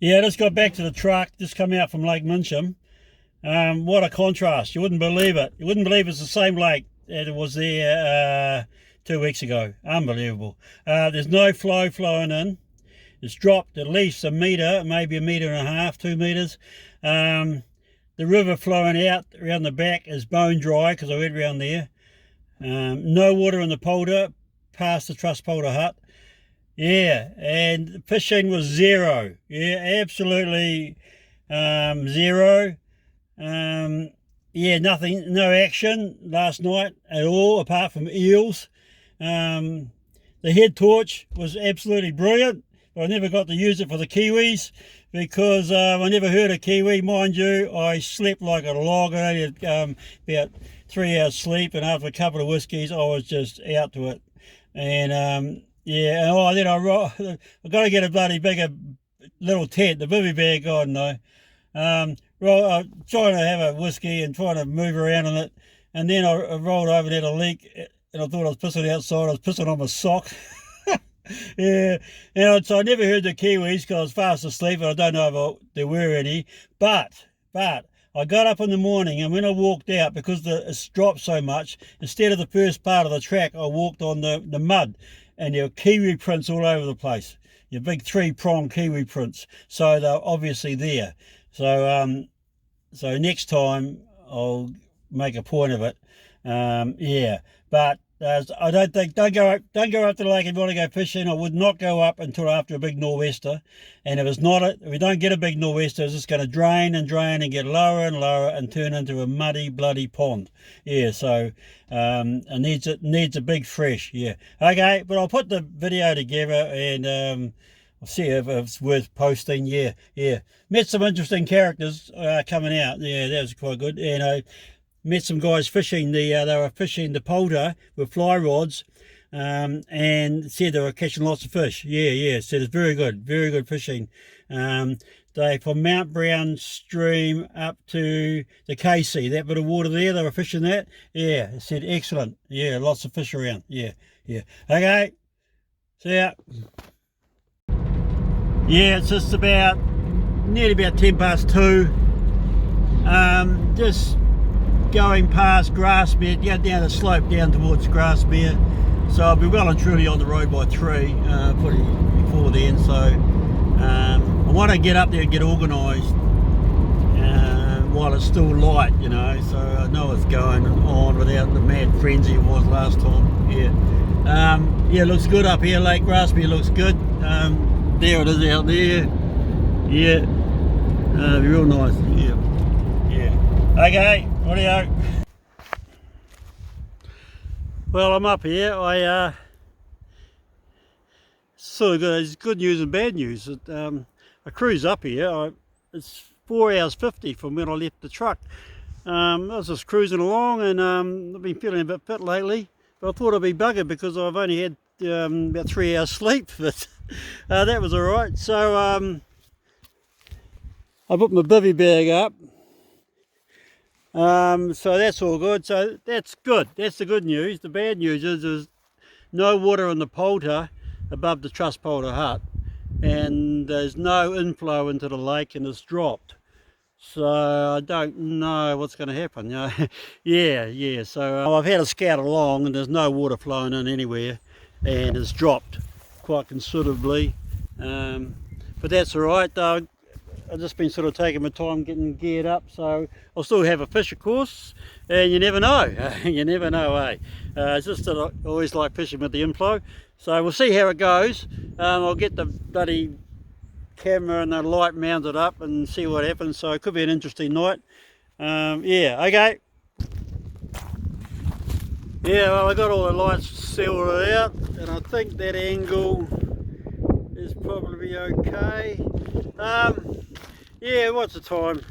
Yeah, I just got back to the truck, just come out from Lake Minchin. What a contrast. You wouldn't believe it. You wouldn't believe it's the same lake that it was there 2 weeks ago. Unbelievable. There's no flow flowing in. It's dropped at least a metre, maybe a metre and a half, 2 metres. The river flowing out around the back is bone dry because I went around there. No water in the polder past the truss polder hut. Yeah, and fishing was zero. Yeah, absolutely zero. Yeah, nothing, no action last night at all apart from eels. The head torch was absolutely brilliant, but I never got to use it for the kiwis because I never heard a kiwi. Mind you, I slept like a log. I only had about 3 hours sleep, and after a couple of whiskies I was just out to it. And yeah, and then I got to get a bloody bigger little tent, the bivvy bag, God no. Trying to have a whiskey and trying to move around in it, and then I rolled over and had a leak, and I thought I was pissing outside. I was pissing on my sock. Yeah, so I never heard the kiwis because I was fast asleep, and I don't know if there were any. But I got up in the morning, and when I walked out, because it's dropped so much, instead of the first part of the track, I walked on the mud, and there were kiwi prints all over the place. Your big 3-prong kiwi prints. So they're obviously there. So so next time I'll make a point of it. Yeah, but I don't go up to the lake if you want to go fishing. I would not go up until after a big nor'wester. And if we don't get a big nor'wester, it's just going to drain and drain and get lower and lower and turn into a muddy, bloody pond. Yeah, so it needs a big fresh. Yeah, okay, but I'll put the video together and I'll see if it's worth posting. Yeah. Met some interesting characters coming out. Yeah, that was quite good. And I met some guys fishing they were fishing the polder with fly rods, and said they were catching lots of fish. Yeah. Said it's very good fishing. They from Mount Brown stream up to the KC, that bit of water there, they were fishing that. Yeah, it said excellent. Yeah, lots of fish around. Yeah. Okay, see ya. Yeah, it's just nearly about 2:10. Just going past Grassmere, down the slope down towards Grassmere. So I'll be well and truly on the road by 3, probably before then. So I want to get up there and get organised while it's still light, so I know what's going on without the mad frenzy it was last time. Yeah, looks good up here. Lake Grassmere looks good. There it is out there. Yeah, real nice. Yeah. Okay, audio. Well, I'm up here. Sort of good. It's good news and bad news. I cruise up here. It's 4 hours 50 from when I left the truck. I was just cruising along, and I've been feeling a bit fit lately. But I thought I'd be buggered because I've only had about 3 hours sleep. But that was all right. So I put my bivvy bag up. So that's all good. So that's good. That's the good news. The bad news is there's no water in the polder above the truss polder hut, and there's no inflow into the lake, and it's dropped. So I don't know what's going to happen. Yeah. So I've had a scout along, and there's no water flowing in anywhere, and it's dropped quite considerably. But that's all right. I've just been sort of taking my time getting geared up, so I'll still have a fish, of course, and you never know. You never know, eh? It's just that I always like fishing with the inflow, so we'll see how it goes. I'll get the bloody camera and the light mounted up and see what happens, so it could be an interesting night. Yeah, okay. Yeah, well, I got all the lights sorted out, and I think that angle is probably okay. Yeah, what's the time?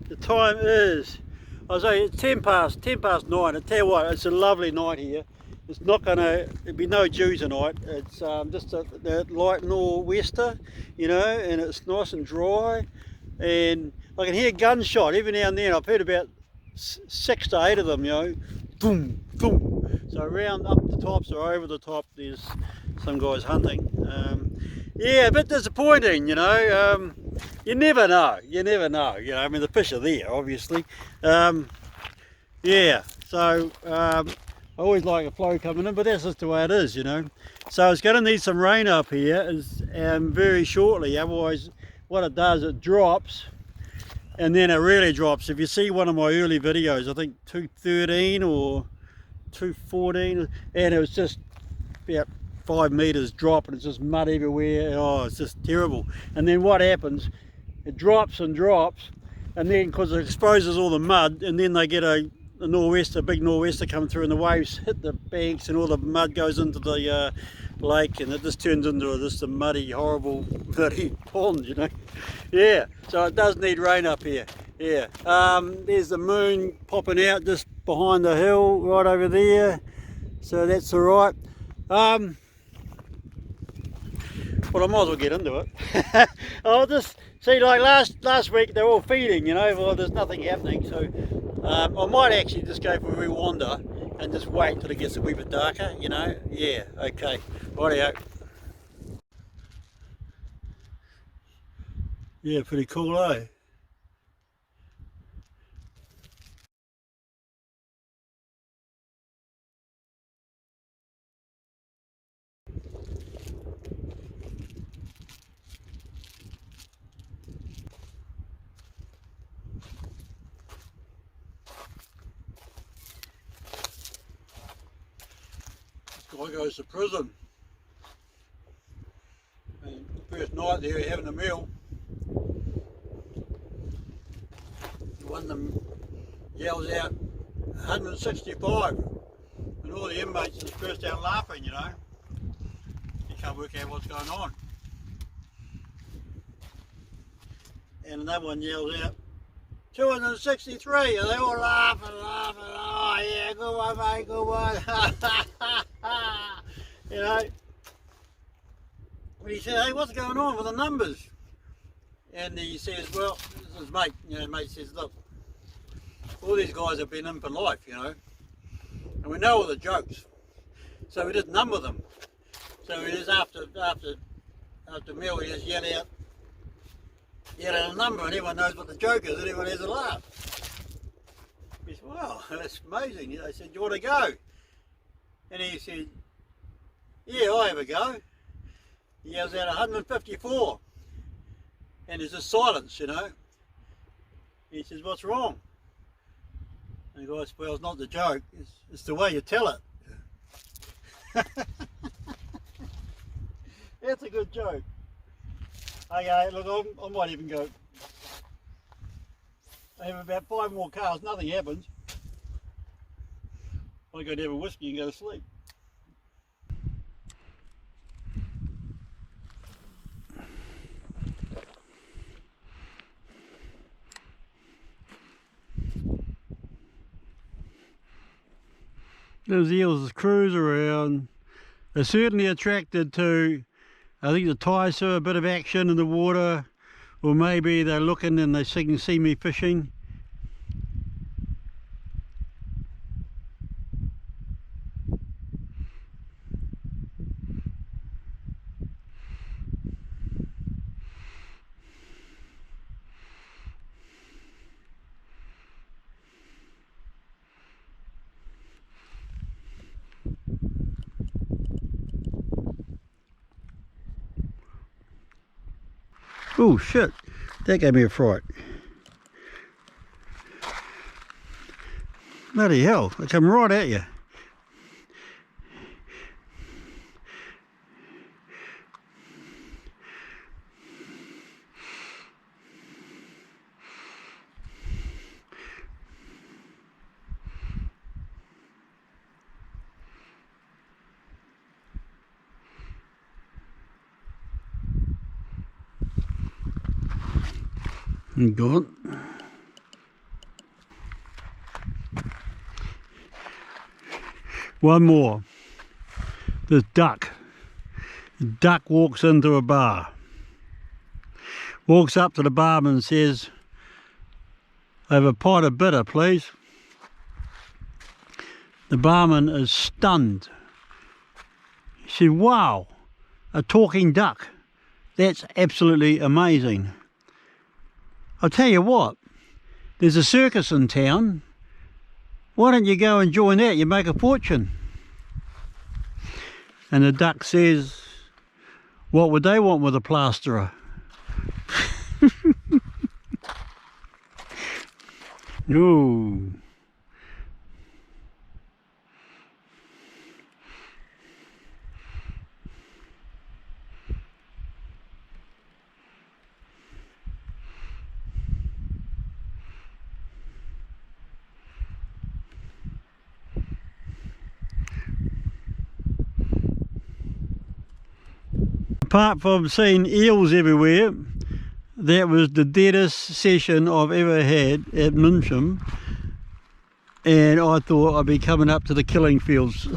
The time is, I say it's 10 past 9. I tell you what, it's a lovely night here. It's not there'll be no dew tonight. It's just the light nor'wester, and it's nice and dry. And I can hear gunshot every now and then. I've heard about 6 to 8 of them, boom, boom. So around up the tops or over the top, there's some guys hunting. Yeah, a bit disappointing, you know. You never know, you know. I mean, the fish are there, obviously. Yeah, so I always like a flow coming in, but that's just the way it is, you know. So it's going to need some rain up here very shortly, otherwise what it does, it drops, and then it really drops. If you see one of my early videos, I think 213 or 214, and it was just about 5 meters drop, and it's just mud everywhere. Oh, it's just terrible. And then what happens, it drops and drops, and then because it exposes all the mud, and then they get a nor'wester, big nor'wester coming through, and the waves hit the banks and all the mud goes into the lake, and it just turns into just a muddy, horrible muddy pond, you know. Yeah, so it does need rain up here. Yeah, there's the moon popping out just behind the hill right over there, so that's all right. Well, I might as well get into it. I'll just see, like last week they're all feeding, you know. Well, there's nothing happening, so I might actually just go for a wee wander and just wait till it gets a wee bit darker, you know. Yeah, okay, rightio. Yeah, pretty cool, eh? Guy goes to prison, and the first night there having a meal, one of them yells out 165, and all the inmates just burst out laughing, you know. You can't work out what's going on. And another one yells out 263, and they all laugh and laugh, and oh yeah, good one mate, good one. You know. But he said, hey, what's going on with the numbers? And he says, well, this is his mate, you know, mate says, look, all these guys have been in for life, you know, and we know all the jokes, so we just number them. So we just after meal, we just yell out a number, and everyone knows what the joke is, and everyone has a laugh. He said, wow, that's amazing. They said, do you want to go? And he said, yeah, I'll have a go. He yells out 154, and there's just silence, you know. He says, what's wrong? And the guy says, well, it's not the joke, it's the way you tell it. That's a good joke. Okay, look, I might even go. I have about 5 more cars, nothing happens. I go to have a whiskey and go to sleep. Those eels cruise around. They're certainly attracted to, I think, the tides show a bit of action in the water, or maybe they're looking and they can see me fishing. Oh shit, that gave me a fright. Bloody hell, they come right at you. Gone. One more. This duck. The duck walks into a bar. Walks up to the barman and says, I have a pint of bitter, please. The barman is stunned. He said, wow, a talking duck. That's absolutely amazing. I'll tell you what, there's a circus in town. Why don't you go and join that? You make a fortune. And the duck says, what would they want with a plasterer? Ooh. Apart from seeing eels everywhere, that was the deadest session I've ever had at Minchin, and I thought I'd be coming up to the killing fields.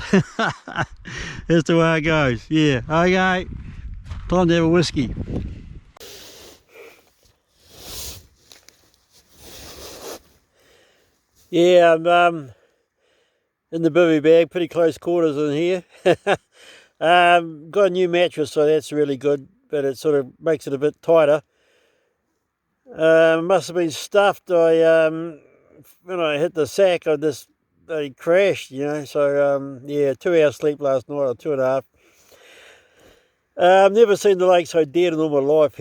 That's the way it goes. Yeah, okay, time to have a whiskey. Yeah, I'm in the bivvy bag, pretty close quarters in here. Got a new mattress, so that's really good, but it sort of makes it a bit tighter. Must have been stuffed. When I hit the sack, they crashed, you know. So yeah, 2 hours sleep last night, or 2.5. I've never seen the lake so dead in all my life.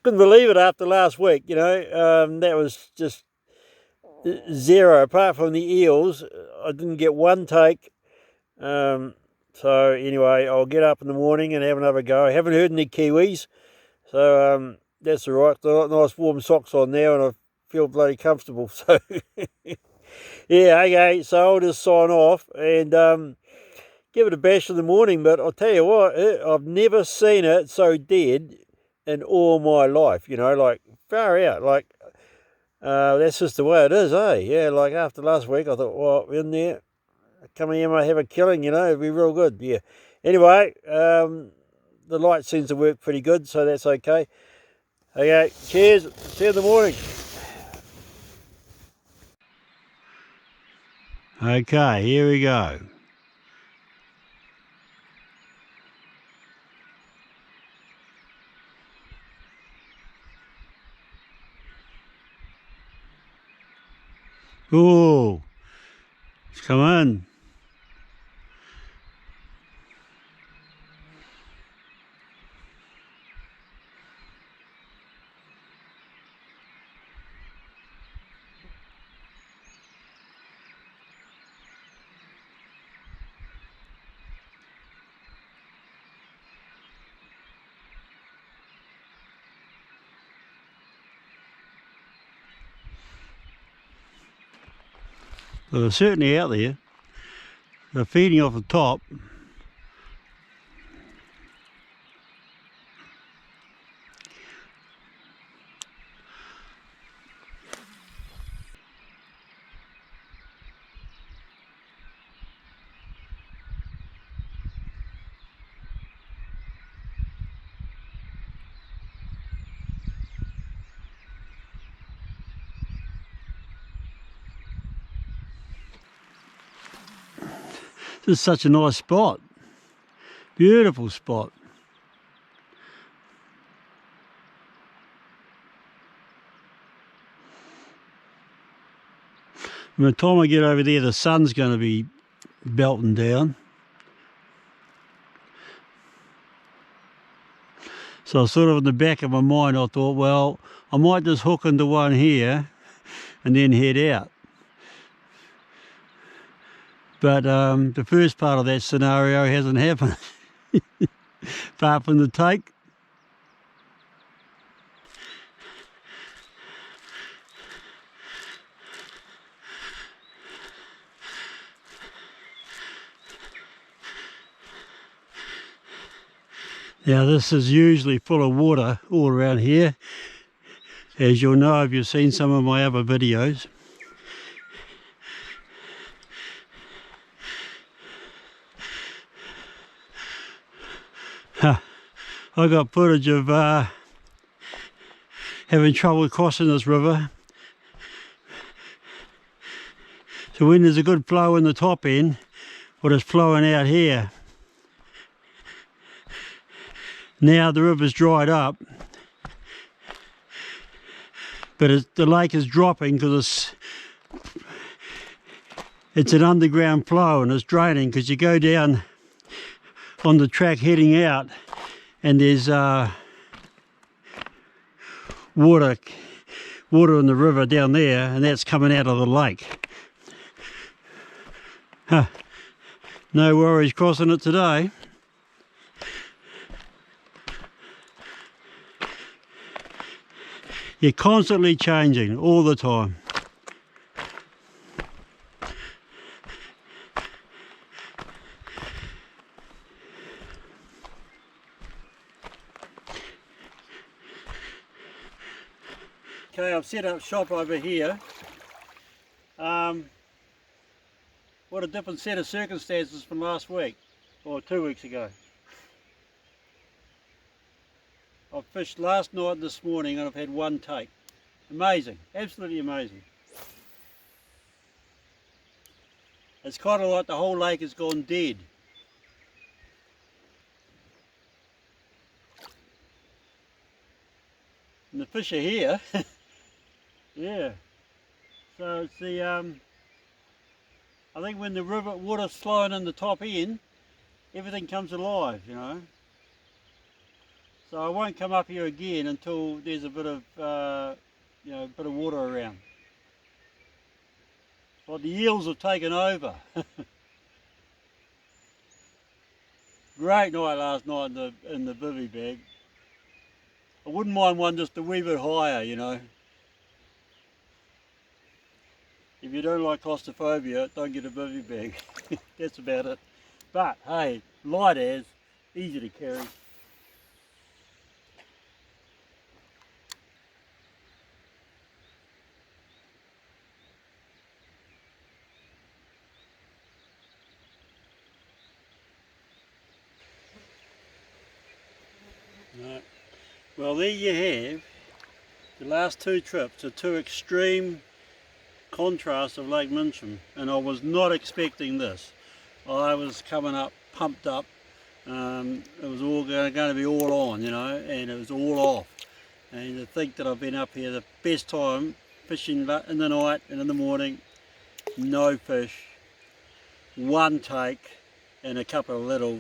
Couldn't believe it after last week, you know. That was just zero. Apart from the eels, I didn't get one take. So anyway, I'll get up in the morning and have another go. I haven't heard any kiwis, so that's all right. I've got nice warm socks on now and I feel bloody comfortable. So yeah, okay, so I'll just sign off and give it a bash in the morning. But I'll tell you what, I've never seen it so dead in all my life, you know, like far out. Like that's just the way it is, eh? Yeah, like after last week I thought, well, in there, come here, might have a killing, you know, it'd be real good. Yeah. Anyway, the light seems to work pretty good, so that's okay. Okay, cheers. See you in the morning. Okay, here we go. Ooh, it's come in. Well, they're certainly out there. They're feeding off the top. This is such a nice spot. Beautiful spot. By the time I get over there, the sun's going to be belting down. So sort of in the back of my mind, I thought, well, I might just hook into one here and then head out. But the first part of that scenario hasn't happened, apart from the take. Now this is usually full of water all around here, as you'll know if you've seen some of my other videos. I got footage of having trouble crossing this river. So when there's a good flow in the top end, what is flowing out here, Now the river's dried up, but the lake is dropping because it's an underground flow and it's draining, because you go down on the track heading out and there's water in the river down there, and that's coming out of the lake. Huh. No worries crossing it today. You're constantly changing all the time. Okay, I've set up shop over here. What a different set of circumstances from last week, or 2 weeks ago. I fished last night and this morning and I've had one take. Amazing, absolutely amazing. It's kind of like the whole lake has gone dead. And the fish are here. Yeah. So it's the, I think when the river water's flowing in the top end, everything comes alive, you know. So I won't come up here again until there's a bit of, you know, a bit of water around. Well, the eels have taken over. Great night last night in the bivvy bag. I wouldn't mind one just a wee bit higher, you know. If you don't like claustrophobia, don't get a bivvy bag. That's about it. But hey, light as, easy to carry. Right. Well, there you have the last two trips, the two extreme contrasts of Lake Minchin, and I was not expecting this. I was coming up pumped up. It was all going to be all on, you know, and it was all off. And to think that I've been up here the best time, fishing in the night and in the morning, no fish, one take, and a couple of little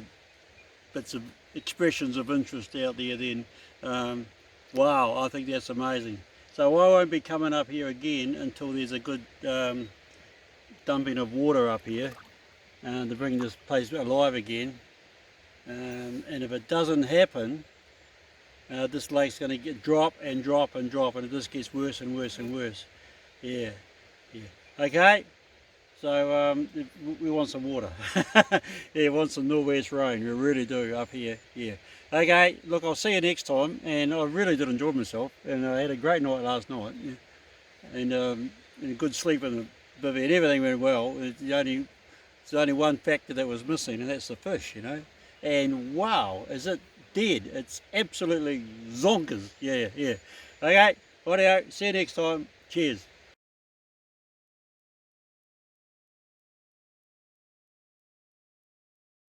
bits of expressions of interest out there then. Wow, I think that's amazing. So I won't be coming up here again until there's a good dumping of water up here to bring this place alive again. And if it doesn't happen, this lake's going to get drop and drop and drop, and it just gets worse and worse and worse. Yeah, yeah. Okay. So we want some water. Yeah, we want some northwest rain. We really do up here. Yeah. Okay. Look, I'll see you next time. And I really did enjoy myself. And I had a great night last night. Yeah. And a good sleep in the bivvy, and everything went well. There's only one factor that was missing, and that's the fish. You know. And wow, is it dead? It's absolutely zonkers. Yeah, yeah. Okay. Audio. See you next time. Cheers.